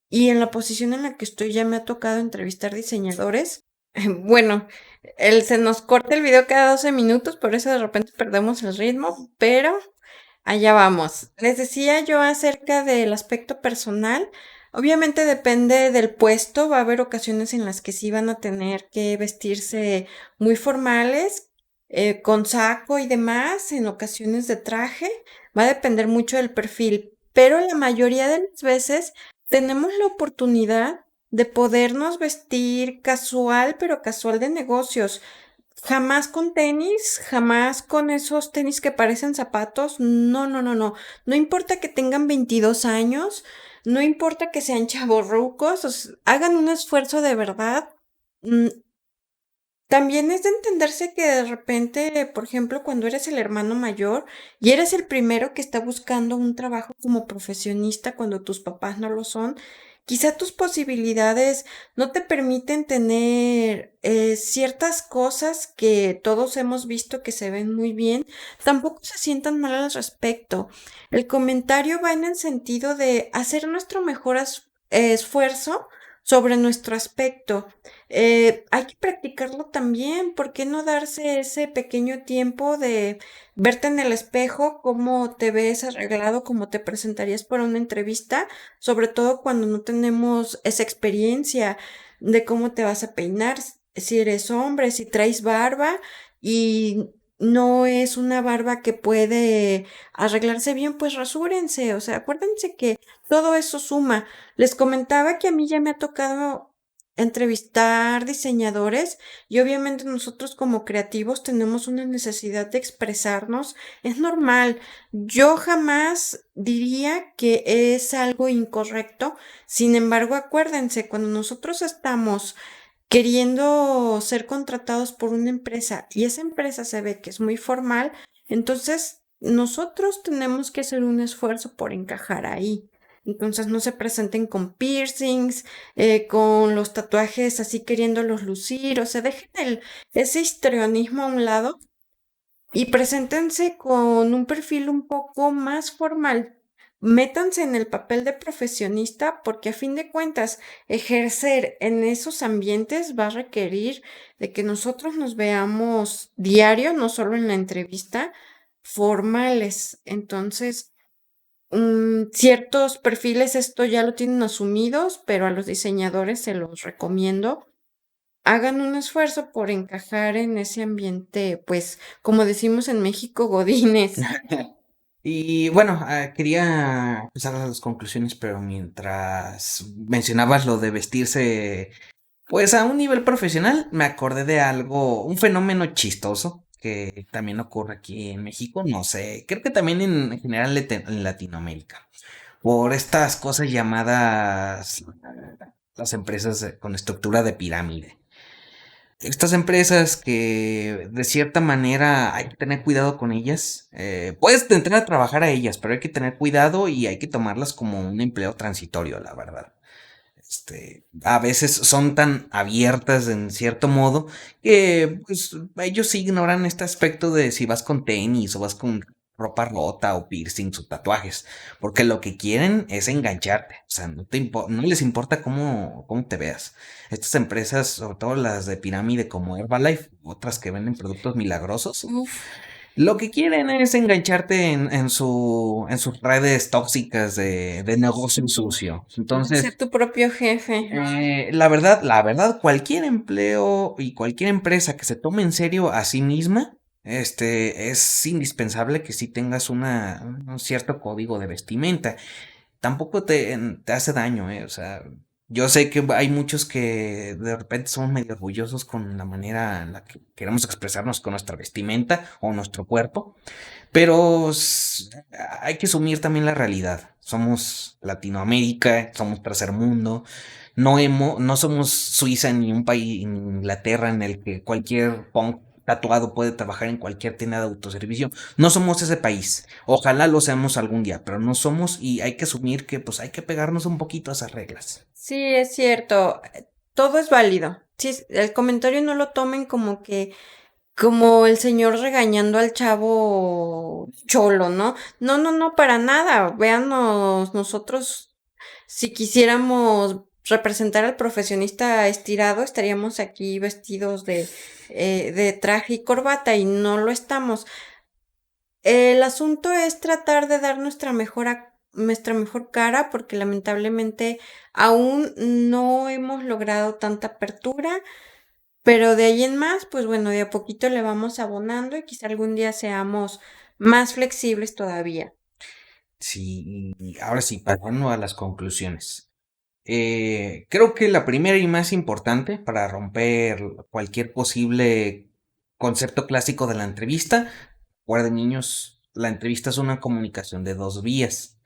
y en la posición en la que estoy ya me ha tocado entrevistar diseñadores. Bueno, se nos corta el video cada 12 minutos, por eso de repente perdemos el ritmo, pero allá vamos. Les decía yo acerca del aspecto personal. Obviamente depende del puesto, va a haber ocasiones en las que sí van a tener que vestirse muy formales, con saco y demás, en ocasiones de traje, va a depender mucho del perfil, pero la mayoría de las veces tenemos la oportunidad de podernos vestir casual, pero casual de negocios. Jamás con tenis, jamás con esos tenis que parecen zapatos. No, no, no, no. No importa que tengan 22 años, no importa que sean chavorrucos, hagan un esfuerzo de verdad. Mm, También es de entenderse que de repente, por ejemplo, cuando eres el hermano mayor y eres el primero que está buscando un trabajo como profesionista cuando tus papás no lo son, quizá tus posibilidades no te permiten tener ciertas cosas que todos hemos visto que se ven muy bien, tampoco se sientan mal al respecto. El comentario va en el sentido de hacer nuestro mejor esfuerzo sobre nuestro aspecto. Hay que practicarlo también. ¿Por qué no darse ese pequeño tiempo de verte en el espejo, cómo te ves arreglado, cómo te presentarías para una entrevista? Sobre todo cuando no tenemos esa experiencia de cómo te vas a peinar, si eres hombre, si traes barba y no es una barba que puede arreglarse bien, pues rasúrense. O sea, acuérdense que todo eso suma. Les comentaba que a mí ya me ha tocado entrevistar diseñadores y obviamente nosotros como creativos tenemos una necesidad de expresarnos. Es normal. Yo jamás diría que es algo incorrecto. Sin embargo, acuérdense, cuando nosotros estamos queriendo ser contratados por una empresa y esa empresa se ve que es muy formal, entonces nosotros tenemos que hacer un esfuerzo por encajar ahí. Entonces no se presenten con piercings, con los tatuajes así queriéndolos lucir, o sea, dejen ese histrionismo a un lado y preséntense con un perfil un poco más formal. Métanse en el papel de profesionista porque a fin de cuentas ejercer en esos ambientes va a requerir de que nosotros nos veamos diario, no solo en la entrevista, formales. Entonces, ciertos perfiles esto ya lo tienen asumidos, pero a los diseñadores se los recomiendo hagan un esfuerzo por encajar en ese ambiente, pues, como decimos en México, godines. Y bueno, quería empezar a las conclusiones, pero mientras mencionabas lo de vestirse, pues a un nivel profesional, me acordé de algo, un fenómeno chistoso que también ocurre aquí en México, no sé, creo que también en general en Latinoamérica, por estas cosas llamadas las empresas con estructura de pirámide. Estas empresas que de cierta manera hay que tener cuidado con ellas. Puedes entrar a trabajar a ellas, pero hay que tener cuidado y hay que tomarlas como un empleo transitorio, la verdad. A veces son tan abiertas en cierto modo que pues, ellos sí ignoran este aspecto de si vas con tenis o vas con ropa rota o piercings o tatuajes, porque lo que quieren es engancharte, o sea, no les importa cómo te veas. Estas empresas, sobre todo las de pirámide como Herbalife, otras que venden productos milagrosos, Uf, lo que quieren es engancharte en sus redes tóxicas de negocio sucio. ser Entonces, tu propio jefe. la verdad, cualquier empleo y cualquier empresa que se tome en serio a sí misma, es indispensable que sí tengas un cierto código de vestimenta. Tampoco te hace daño, O sea, yo sé que hay muchos que de repente somos medio orgullosos con la manera en la que queremos expresarnos con nuestra vestimenta o nuestro cuerpo, pero hay que asumir también la realidad. Somos Latinoamérica, somos tercer mundo, no somos Suiza ni un país, ni Inglaterra en el que cualquier punk tatuado puede trabajar en cualquier tienda de autoservicio. No somos ese país. Ojalá lo seamos algún día, pero no somos y hay que asumir que pues hay que pegarnos un poquito a esas reglas. Sí, es cierto. Todo es válido. Sí, el comentario no lo tomen como que, como el señor regañando al chavo cholo, ¿no? No, no, no, para nada. Véanos nosotros. Si quisiéramos representar al profesionista estirado, estaríamos aquí vestidos de traje y corbata y no lo estamos. El asunto es tratar de dar nuestra mejor cara porque lamentablemente aún no hemos logrado tanta apertura, pero de ahí en más, pues bueno, de a poquito le vamos abonando y quizá algún día seamos más flexibles todavía. Sí, y ahora sí, pasando a las conclusiones. Creo que la primera y más importante para romper cualquier posible concepto clásico de la entrevista, recuerden niños, la entrevista es una comunicación de dos vías.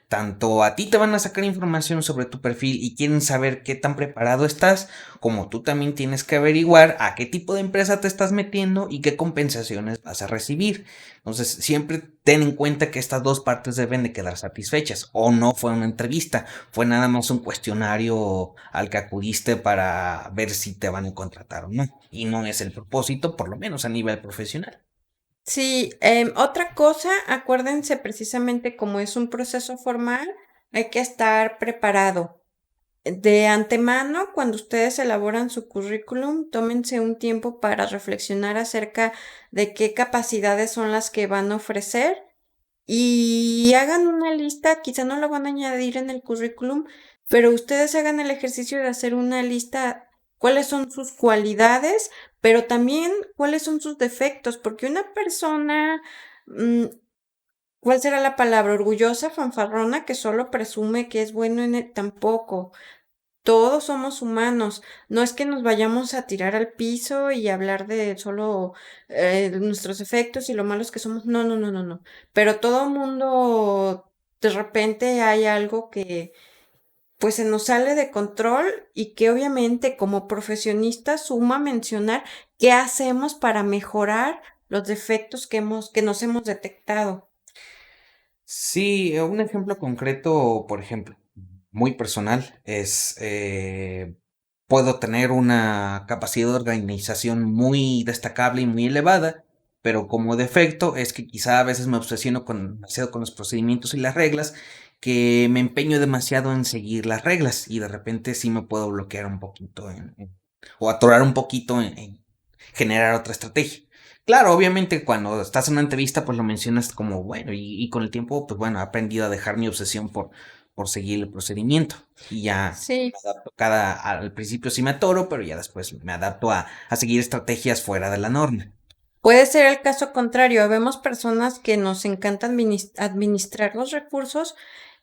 Tanto a ti te van a sacar información sobre tu perfil y quieren saber qué tan preparado estás, como tú también tienes que averiguar a qué tipo de empresa te estás metiendo y qué compensaciones vas a recibir. Entonces, siempre ten en cuenta que estas dos partes deben de quedar satisfechas. O no fue una entrevista, fue nada más un cuestionario al que acudiste para ver si te van a contratar o no. Y no es el propósito, por lo menos a nivel profesional. Sí, otra cosa, acuérdense precisamente como es un proceso formal, hay que estar preparado. De antemano, cuando ustedes elaboran su currículum, tómense un tiempo para reflexionar acerca de qué capacidades son las que van a ofrecer y hagan una lista, quizá no lo van a añadir en el currículum, pero ustedes hagan el ejercicio de hacer una lista, cuáles son sus cualidades, pero también cuáles son sus defectos, porque una persona, mm, ¿cuál será la palabra? Orgullosa, fanfarrona, que solo presume que es bueno en tampoco. Todos somos humanos. No es que nos vayamos a tirar al piso y hablar de solo nuestros efectos y lo malos que somos. No, no, no, no, no. Pero todo mundo, de repente hay algo que pues se nos sale de control y que obviamente como profesionistas suma mencionar qué hacemos para mejorar los defectos que nos hemos detectado. Sí, un ejemplo concreto, por ejemplo, muy personal, es puedo tener una capacidad de organización muy destacable y muy elevada, pero como defecto es que quizá a veces me obsesiono demasiado con los procedimientos y las reglas, que me empeño demasiado en seguir las reglas y de repente sí me puedo bloquear un poquito o atorar un poquito en generar otra estrategia. Claro, obviamente cuando estás en una entrevista pues lo mencionas como bueno y con el tiempo pues bueno he aprendido a dejar mi obsesión por seguir el procedimiento y ya Sí, me adapto al principio sí me atoro, pero ya después me adapto a seguir estrategias fuera de la norma. puede ser el caso contrario. Vemos personas que nos encanta administrar los recursos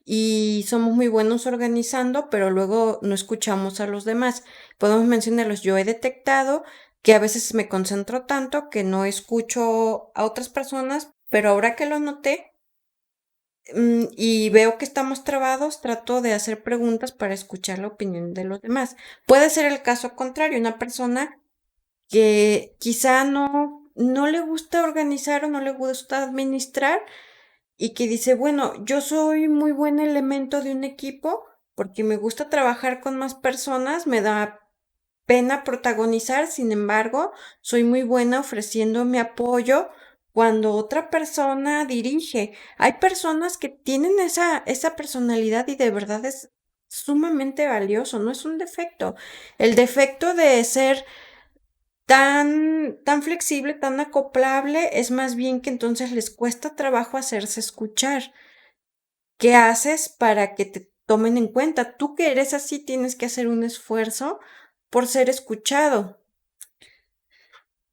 y somos muy buenos organizando, pero luego no escuchamos a los demás. Podemos mencionarlos. Yo he detectado que a veces me concentro tanto que no escucho a otras personas, pero ahora que lo noté, y veo que estamos trabados, trato de hacer preguntas para escuchar la opinión de los demás. Puede ser el caso contrario, una persona que quizá no le gusta organizar o no le gusta administrar y que dice, bueno, yo soy muy buen elemento de un equipo porque me gusta trabajar con más personas, me da pena protagonizar, sin embargo, soy muy buena ofreciendo mi apoyo cuando otra persona dirige. Hay personas que tienen esa personalidad y de verdad es sumamente valioso, no es un defecto. El defecto de ser tan flexible, tan acoplable, es más bien que entonces les cuesta trabajo hacerse escuchar. ¿Qué haces para que te tomen en cuenta? Tú que eres así tienes que hacer un esfuerzo por ser escuchado.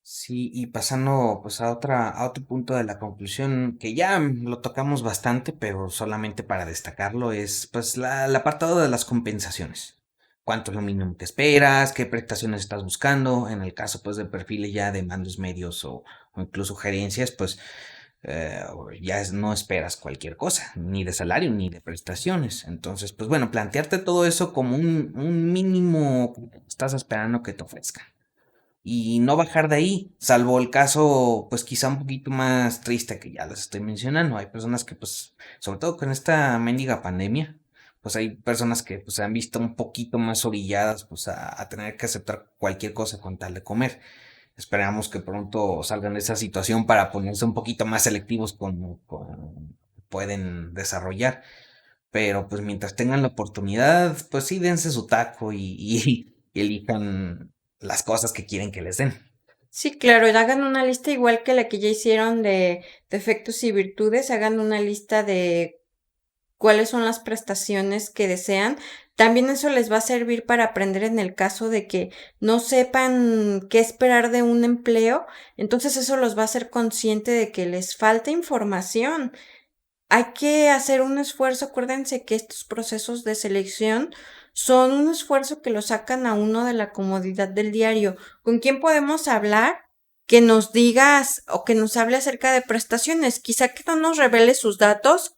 Sí, y pasando pues a otro punto de la conclusión, que ya lo tocamos bastante, pero solamente para destacarlo, es pues el apartado de las compensaciones. ¿Cuánto es lo mínimo que esperas? ¿Qué prestaciones estás buscando? En el caso pues de perfiles ya de mandos medios o incluso gerencias, pues eh, no esperas cualquier cosa, ni de salario ni de prestaciones. Entonces, pues bueno, plantearte todo eso como un mínimo que estás esperando que te ofrezcan y no bajar de ahí, salvo el caso, pues quizá un poquito más triste que ya les estoy mencionando. Hay personas que, pues, sobre todo con esta mendiga pandemia, pues hay personas que pues, se han visto un poquito más orilladas pues, a tener que aceptar cualquier cosa con tal de comer. Esperamos que pronto salgan de esa situación para ponerse un poquito más selectivos con pueden desarrollar. Pero pues mientras tengan la oportunidad, pues sí, dense su taco y elijan las cosas que quieren que les den. Sí, claro, y hagan una lista igual que la que ya hicieron de defectos y virtudes, hagan una lista de cuáles son las prestaciones que desean. También eso les va a servir para aprender en el caso de que no sepan qué esperar de un empleo. Entonces eso los va a hacer consciente de que les falta información. Hay que hacer un esfuerzo. Acuérdense que estos procesos de selección son un esfuerzo que lo sacan a uno de la comodidad del diario. ¿Con quién podemos hablar? Que nos digas o que nos hable acerca de prestaciones. Quizá que no nos revele sus datos,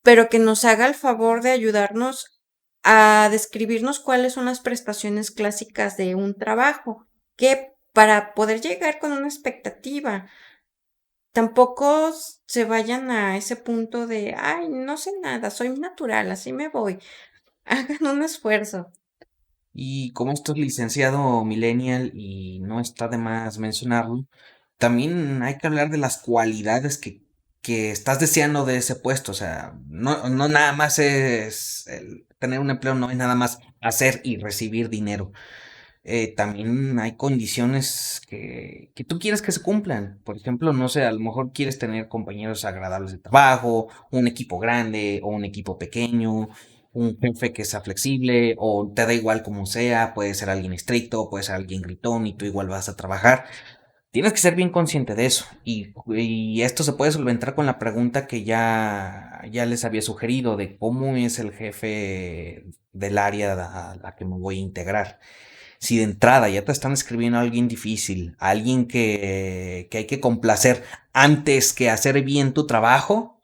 pero que nos haga el favor de ayudarnos a describirnos cuáles son las prestaciones clásicas de un trabajo, que para poder llegar con una expectativa, tampoco se vayan a ese punto de, ay, no sé nada, soy natural, así me voy. Hagan un esfuerzo. Y como esto es licenciado millennial y no está de más mencionarlo, también hay que hablar de las cualidades que estás deseando de ese puesto. O sea, no nada más es tener un empleo, no es nada más hacer y recibir dinero. También hay condiciones que tú quieres que se cumplan. Por ejemplo, no sé, a lo mejor quieres tener compañeros agradables de trabajo, un equipo grande o un equipo pequeño, un jefe que sea flexible o te da igual como sea, puede ser alguien estricto, puede ser alguien gritón y tú igual vas a trabajar. Tienes que ser bien consciente de eso. Y esto se puede solventar con la pregunta que ya les había sugerido de cómo es el jefe del área a la que me voy a integrar. Si de entrada ya te están escribiendo a alguien difícil, a alguien que hay que complacer antes que hacer bien tu trabajo,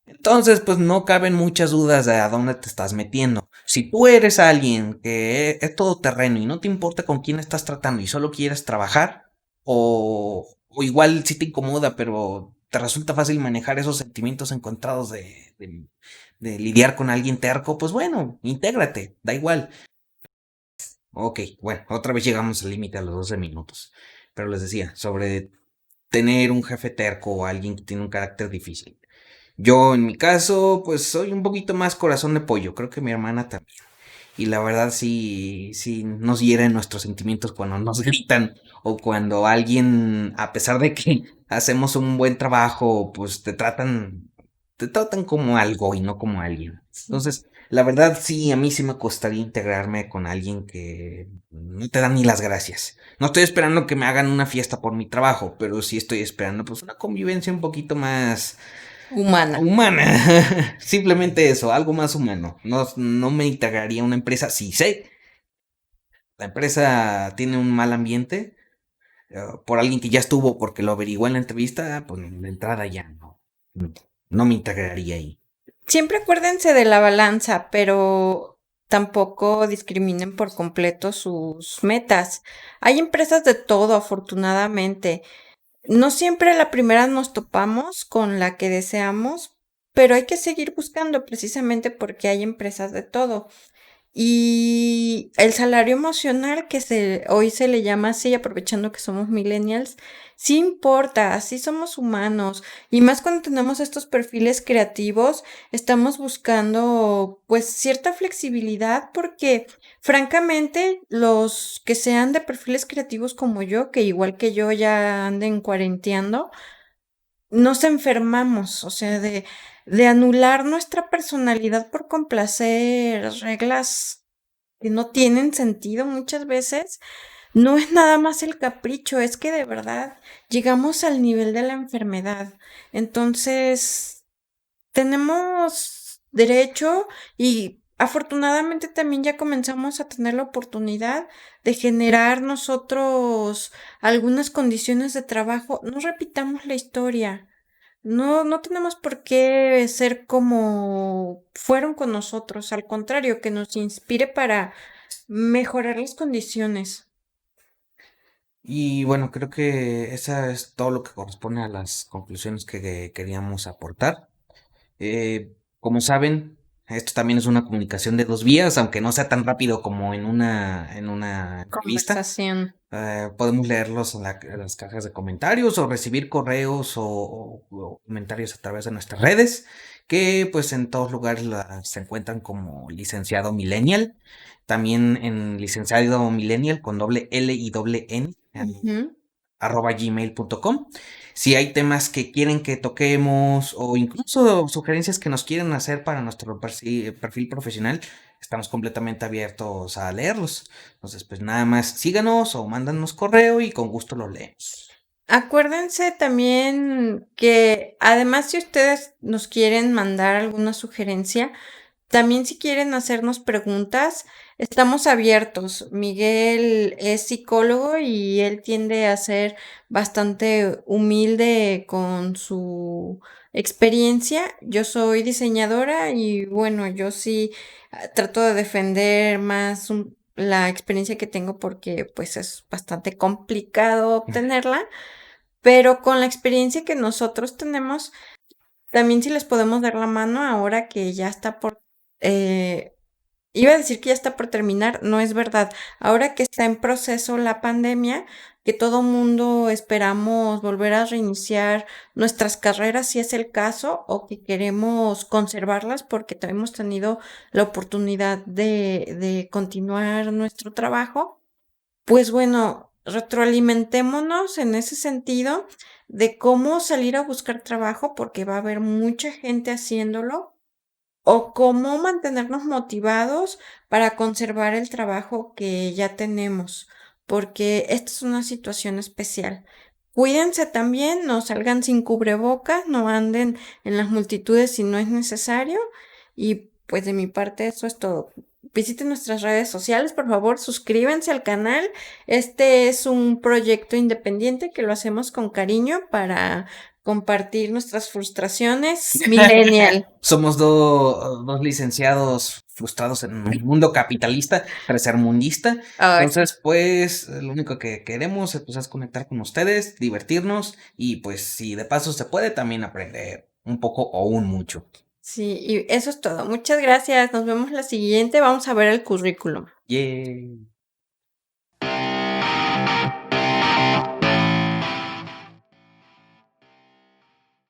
entonces pues no caben muchas dudas de a dónde te estás metiendo. Si tú eres alguien que es todoterreno y no te importa con quién estás tratando y solo quieres trabajar, o igual si te incomoda, pero te resulta fácil manejar esos sentimientos encontrados de lidiar con alguien terco, pues bueno, intégrate, da igual. Ok, bueno, otra vez llegamos al límite a los 12 minutos. Pero les decía, sobre tener un jefe terco o alguien que tiene un carácter difícil. Yo, en mi caso, pues soy un poquito más corazón de pollo. Creo que mi hermana también. Y la verdad sí nos hieren nuestros sentimientos cuando nos gritan o cuando alguien, a pesar de que hacemos un buen trabajo, pues te tratan como algo y no como alguien. Entonces, la verdad sí, a mí sí me costaría integrarme con alguien que no te da ni las gracias. No estoy esperando que me hagan una fiesta por mi trabajo, pero sí estoy esperando pues una convivencia un poquito más Humana. humana. Simplemente eso, algo más humano. No me integraría a una empresa. Si sé, la empresa tiene un mal ambiente por alguien que ya estuvo porque lo averiguó en la entrevista, pues de entrada ya no me integraría ahí. Siempre acuérdense de la balanza, pero tampoco discriminen por completo sus metas. Hay empresas de todo, afortunadamente. No siempre a la primera nos topamos con la que deseamos, pero hay que seguir buscando precisamente porque hay empresas de todo. Y el salario emocional hoy se le llama así, aprovechando que somos millennials, sí importa, sí somos humanos. Y más cuando tenemos estos perfiles creativos, estamos buscando pues cierta flexibilidad porque francamente los que sean de perfiles creativos como yo, que igual que yo ya anden cuarenteando, nos enfermamos, o sea, de anular nuestra personalidad por complacer reglas que no tienen sentido muchas veces, no es nada más el capricho, es que de verdad llegamos al nivel de la enfermedad. Entonces, tenemos derecho y afortunadamente también ya comenzamos a tener la oportunidad de generar nosotros algunas condiciones de trabajo. No repitamos la historia. No tenemos por qué ser como fueron con nosotros, al contrario, que nos inspire para mejorar las condiciones. Y bueno, creo que esa es todo lo que corresponde a las conclusiones que queríamos aportar. Como saben, esto también es una comunicación de dos vías, aunque no sea tan rápido como en una entrevista. Conversación. Podemos leerlos en las cajas de comentarios o recibir correos o comentarios a través de nuestras redes, que pues en todos lugares se encuentran como licenciado Millennial, también en licenciado Millennial con doble L y doble N Ujú. @gmail.com. Si hay temas que quieren que toquemos o incluso sugerencias que nos quieren hacer para nuestro perfil profesional, estamos completamente abiertos a leerlos. Entonces, pues nada más síganos o mándanos correo y con gusto lo leemos. Acuérdense también que además si ustedes nos quieren mandar alguna sugerencia, también si quieren hacernos preguntas, estamos abiertos. Miguel es psicólogo y él tiende a ser bastante humilde con su experiencia. Yo soy diseñadora y bueno, yo sí trato de defender más la experiencia que tengo porque pues es bastante complicado obtenerla, pero con la experiencia que nosotros tenemos, también si les podemos dar la mano ahora que ya está por, eh, iba a decir que ya está por terminar, no es verdad. Ahora que está en proceso la pandemia, que todo mundo esperamos volver a reiniciar nuestras carreras si es el caso, o que queremos conservarlas porque hemos tenido la oportunidad de continuar nuestro trabajo. Pues bueno, retroalimentémonos en ese sentido de cómo salir a buscar trabajo, porque va a haber mucha gente haciéndolo, o cómo mantenernos motivados para conservar el trabajo que ya tenemos, porque esta es una situación especial. Cuídense también, no salgan sin cubrebocas, no anden en las multitudes si no es necesario. Y pues de mi parte eso es todo. Visiten nuestras redes sociales, por favor, suscríbanse al canal. Este es un proyecto independiente que lo hacemos con cariño para compartir nuestras frustraciones millennial. Somos dos licenciados frustrados en el mundo capitalista, tercermundista. Ay, Entonces, pues, lo único que queremos pues, es conectar con ustedes, divertirnos y pues si de paso se puede también aprender un poco o un mucho. sí, y eso es todo. Muchas gracias. Nos vemos la siguiente. Vamos a ver el currículum. Yay.